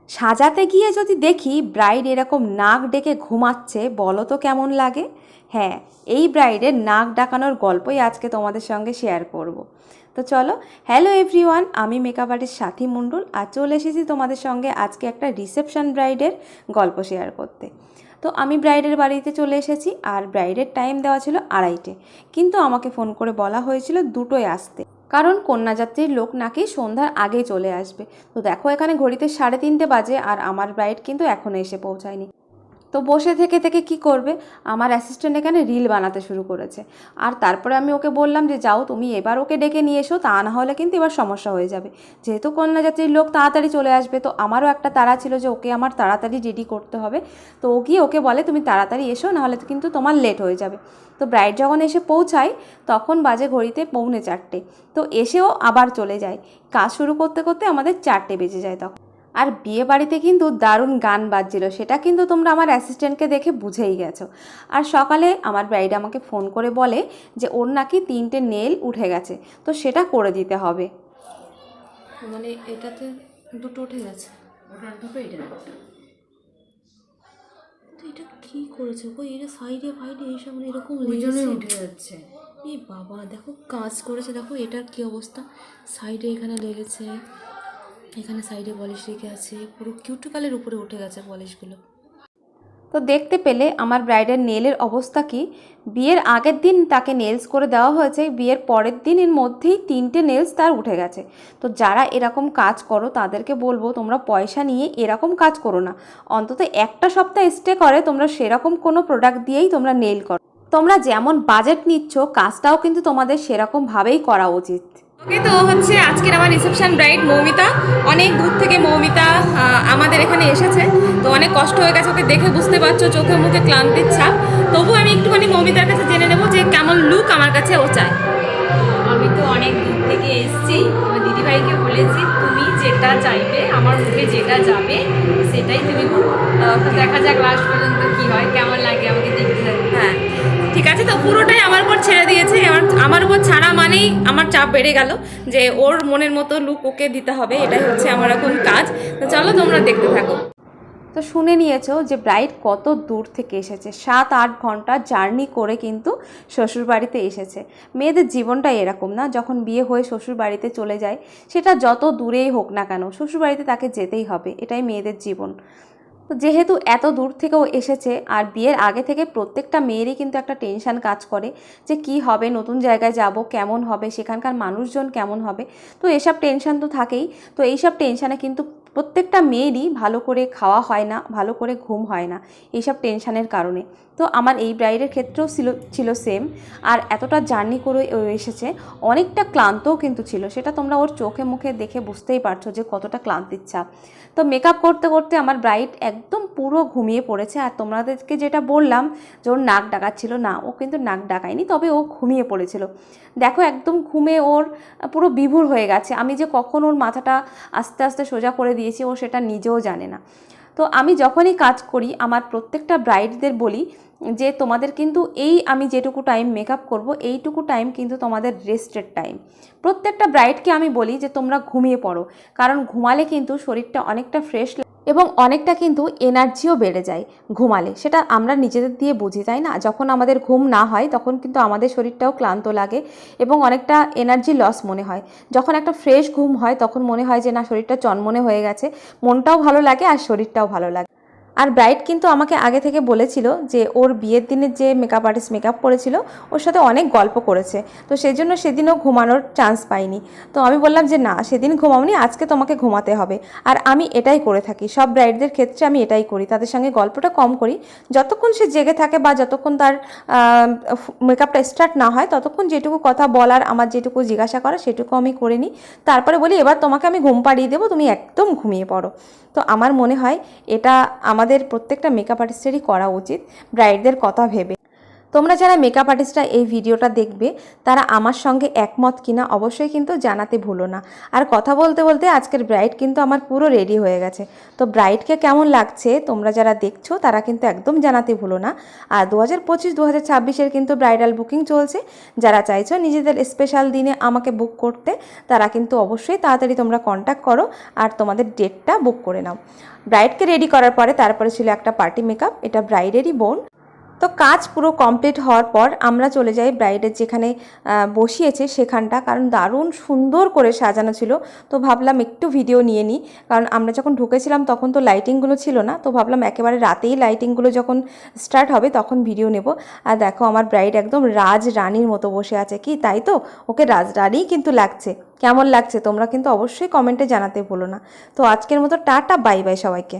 সাজাতে গিয়ে যদি দেখি ব্রাইড এরকম নাক ডেকে ঘুমাচ্ছে, বলো তো কেমন লাগে? হ্যাঁ, এই ব্রাইডের নাক ডাকানোর গল্পই আজকে তোমাদের সঙ্গে শেয়ার করব। তো চলো, হ্যালো এভরিওয়ান, আমি মেকআপ আর্টিস্ট সাথী মণ্ডল আর চলে এসেছি তোমাদের সঙ্গে আজকে একটা রিসেপশন ব্রাইডের গল্প শেয়ার করতে। তো আমি ব্রাইডের বাড়িতে চলে এসেছি আর ব্রাইডের টাইম দেওয়া ছিল 2:30, কিন্তু আমাকে ফোন করে বলা হয়েছিল 2টোয় আসতে, কারণ কন্যাযাত্রীর লোক নাকি সন্ধ্যার আগেই চলে আসবে। তো দেখো, এখানে ঘড়িতে 3:30 বাজে আর আমার ব্রাইড কিন্তু এখনও এসে পৌঁছায়নি। তো বসে থেকে থেকে কি করবে, আমার অ্যাসিস্ট্যান্ট এখানে রিল বানাতে শুরু করেছে। আর তারপরে আমি ওকে বললাম যে যাও তুমি এবার ওকে ডেকে নিয়ে এসো, তা না হলে কিন্তু এবার সমস্যা হয়ে যাবে। যেহেতু কন্যাযাত্রীর লোক তাড়াতাড়ি চলে আসবে, তো আমারও একটা তাড়া ছিল যে ওকে আমার তাড়াতাড়ি রেডি করতে হবে। তো ও গিয়ে ওকে বলে তুমি তাড়াতাড়ি এসো, নাহলে কিন্তু তোমার লেট হয়ে যাবে। তো ব্রাইড যখন এসে পৌঁছায় তখন বাজে ঘড়িতে 3:45। তো এসেও আবার চলে যায়। কাজ শুরু করতে করতে আমাদের 4টে বেজে যায় তখন। আর বিয়ে বাড়িতে কিন্তু দারুণ গান বাজছিল, সেটা কিন্তু তোমরা আমার অ্যাসিস্ট্যান্টকে দেখে বুঝেই গেছো। আর সকালে আমার ব্রাইড আমাকে ফোন করে বলে যে ওর নাকি 3টে নেল উঠে গেছে, তো সেটা করে দিতে হবে। মানে এটাতে 2টো উঠে গেছে, ওটার 2টো এটা তো এটা কি করেছে গো? এটা সাইডে ফাইডে এইসব এরকম ওই জন্যই উঠে যাচ্ছে। এই বাবা দেখো কাজ করেছে, দেখো এটার কি অবস্থা। সাইডে এখানে লেগেছে, এখানে সাইডে পলিশ রেখে আছে, পুরো কিউটিকালের উপরে উঠে গেছে পলিশগুলো। তো দেখতে পেলে আমার ব্রাইডের নেলের অবস্থা কি। বিয়ের আগের দিন তাকে নেলস করে দেওয়া হয়েছে, বিয়ের পরের দিনের মধ্যেই 3টে নেলস তার উঠে গেছে। তো যারা এরকম কাজ করো তাদেরকে বলবো তোমরা পয়সা নিয়ে এরকম কাজ করো না, অন্তত একটা সপ্তাহ স্টে করে তোমরা সেরকম কোনো প্রোডাক্ট দিয়েই তোমরা নেল করো। তোমরা যেমন বাজেট নিচ্ছ কাজটাও কিন্তু তোমাদের সেরকমভাবেই করা উচিত। ওকে, তো হচ্ছে আজকের আমার রিসেপশন ব্রাইড মৌমিতা। অনেক দূর থেকে মৌমিতা আমাদের এখানে এসেছে, তো অনেক কষ্ট হয়ে গেছে, ওকে দেখে বুঝতে পারছো চোখে মুখে ক্লান্তির ছাপ। তবু আমি একটুখানি মৌমিতার কাছে জেনে নেবো যে কেমন লুক আমার কাছে ও চায়। আমি তো অনেক দূর থেকে এসেছি, আমার দিদিভাইকে বলেছি তুমি যেটা চাইবে, আমার মুখে যেটা যাবে সেটাই তুমি করো। তো দেখা যাক লাস্ট পর্যন্ত কি হয়, কেমন লাগে আমাকে দেখতে। হ্যাঁ ঠিক আছে, তো পুরোটাই আমার উপর ছেড়ে দিয়েছে। আমার উপর ছাড়া মানেই আমার চাপ বেড়ে গেল যে ওর মনের মতো লুক ওকে দিতে হবে, এটাই হচ্ছে আমার এখন কাজ। তো চলো তোমরা দেখতে থাকো। তো শুনে নিয়েছো যে ব্রাইড কত দূর থেকে এসেছে, 7-8 ঘন্টা জার্নি করে কিন্তু শ্বশুরবাড়িতে এসেছে। মেয়েদের জীবনটা এরকম না, যখন বিয়ে হয়ে শ্বশুরবাড়িতে চলে যায়, সেটা যত দূরেই হোক না কেন শ্বশুরবাড়িতে তাকে যেতেই হবে, এটাই মেয়েদের জীবন। তো যেহেতু এত দূর থেকেও এসেছে, আর বিয়ের আগে থেকে প্রত্যেকটা মেয়েরই কিন্তু একটা টেনশান কাজ করে যে কি হবে, নতুন জায়গায় যাব, কেমন হবে, সেখানকার মানুষজন কেমন হবে। তো এসব টেনশান তো থাকেই। তো এইসব টেনশানে কিন্তু প্রত্যেকটা মেয়েরই ভালো করে খাওয়া হয় না, ভালো করে ঘুম হয় না এইসব টেনশানের কারণে। তো আমার এই ব্রাইডের ক্ষেত্রেও ছিল সেম। আর এতটা জার্নি করে ও এসেছে, অনেকটা ক্লান্তও কিন্তু ছিল, সেটা তোমরা ওর চোখে মুখে দেখে বুঝতেই পারছো যে কতটা ক্লান্তির ছাপ। তো মেকআপ করতে করতে আমার ব্রাইড একদম পুরো ঘুমিয়ে পড়েছে। আর তোমাদেরকে যেটা বললাম যে ওর নাক ডাকাচ্ছিল, না ও কিন্তু নাক ডাকায়নি, তবে ও ঘুমিয়ে পড়েছিল। দেখো একদম ঘুমে ওর পুরো বিভোর হয়ে গেছে। আমি যে কখন ওর মাথাটা আস্তে আস্তে সোজা করে দিয়েছি ও সেটা নিজেও জানে না। তো আমি যখনই কাজ করি আমার প্রত্যেকটা ব্রাইডদের বলি যে তোমাদের কিন্তু এই আমি যেটুকু টাইম মেকআপ করব এইটুকু টাইম কিন্তু তোমাদের রেস্টের টাইম। প্রত্যেকটা ব্রাইডকে আমি বলি যে তোমরা ঘুমিয়ে পড়ো, কারণ ঘুমালে কিন্তু শরীরটা অনেকটা ফ্রেশ এবং অনেকটা কিন্তু এনার্জিও বেড়ে যায় ঘুমালে। সেটা আমরা নিজেদের দিয়ে বুঝি, তাই না? যখন আমাদের ঘুম না হয় তখন কিন্তু আমাদের শরীরটাও ক্লান্ত লাগে এবং অনেকটা এনার্জি লস মনে হয়। যখন একটা ফ্রেশ ঘুম হয় তখন মনে হয় যে না, শরীরটা চনমনে হয়ে গেছে, মনটাও ভালো লাগে আর শরীরটাও ভালো লাগে। আর ব্রাইড কিন্তু আমাকে আগে থেকে বলেছিল যে ওর বিয়ের দিনের যে মেকআপ আর্টিস্ট মেকআপ করেছিল ওর সাথে অনেক গল্প করেছে, তো সেই জন্য সেদিনও ঘুমানোর চান্স পাইনি। তো আমি বললাম যে না, সেদিন ঘুমাওনি, আজকে তোমাকে ঘুমাতে হবে। আর আমি এটাই করে থাকি, সব ব্রাইডদের ক্ষেত্রে আমি এটাই করি, তাদের সঙ্গে গল্পটা কম করি। যতক্ষণ সে জেগে থাকে বা যতক্ষণ তার মেকআপটা স্টার্ট না হয় ততক্ষণ যেটুকু কথা বলার, আমার যেটুকু জিজ্ঞাসা করা সেটুকু আমি করে নিই। তারপরে বলি এবার তোমাকে আমি ঘুম পাড়িয়ে দেবো, তুমি একদম ঘুমিয়ে পড়ো। তো আমার মনে হয় এটা আমাদের প্রত্যেকটা মেকআপ আর্টিস্টেরই করা উচিত ব্রাইডদের কথা ভেবে। তোমরা যারা মেকআপ আর্টিস্টরা এই ভিডিওটা দেখবে তারা আমার সঙ্গে একমত কিনা অবশ্যই কিন্তু জানাতে ভুলো না। আর কথা বলতে বলতে আজকের ব্রাইড কিন্তু আমার পুরো রেডি হয়ে গেছে। তো ব্রাইডকে কেমন লাগছে তোমরা যারা দেখছো তারা কিন্তু একদম জানাতে ভুলো না। আর 2025-2026 কিন্তু ব্রাইডাল বুকিং চলছে। যারা চাইছো নিজেদের স্পেশাল দিনে আমাকে বুক করতে তারা কিন্তু অবশ্যই তাড়াতাড়ি তোমরা কন্ট্যাক্ট করো আর তোমাদের ডেটটা বুক করে নাও। ব্রাইডকে রেডি করার পরে তারপরে ছিল একটা পার্টি মেকআপ, এটা ব্রাইডেরই বোন। তো কাজ পুরো কমপ্লিট হওয়ার পর আমরা চলে যাই ব্রাইডের যেখানে বসিয়েছে সেখানটা, কারণ দারুণ সুন্দর করে সাজানো ছিল। তো ভাবলাম একটু ভিডিও নিয়ে নিই, কারণ আমরা যখন ঢুকেছিলাম তখন তো লাইটিংগুলো ছিল না। তো ভাবলাম একেবারে রাতেই লাইটিংগুলো যখন স্টার্ট হবে তখন ভিডিও নেব। আর দেখো আমার ব্রাইড একদম রাজ রানীর মতো বসে আছে, কি তাই তো? ওকে রাজ রানীই কিন্তু লাগছে। কেমন লাগছে তোমরা কিন্তু অবশ্যই কমেন্টে জানাতে ভুলো না। তো আজকের মতো টাটা, বাই বাই সবাইকে।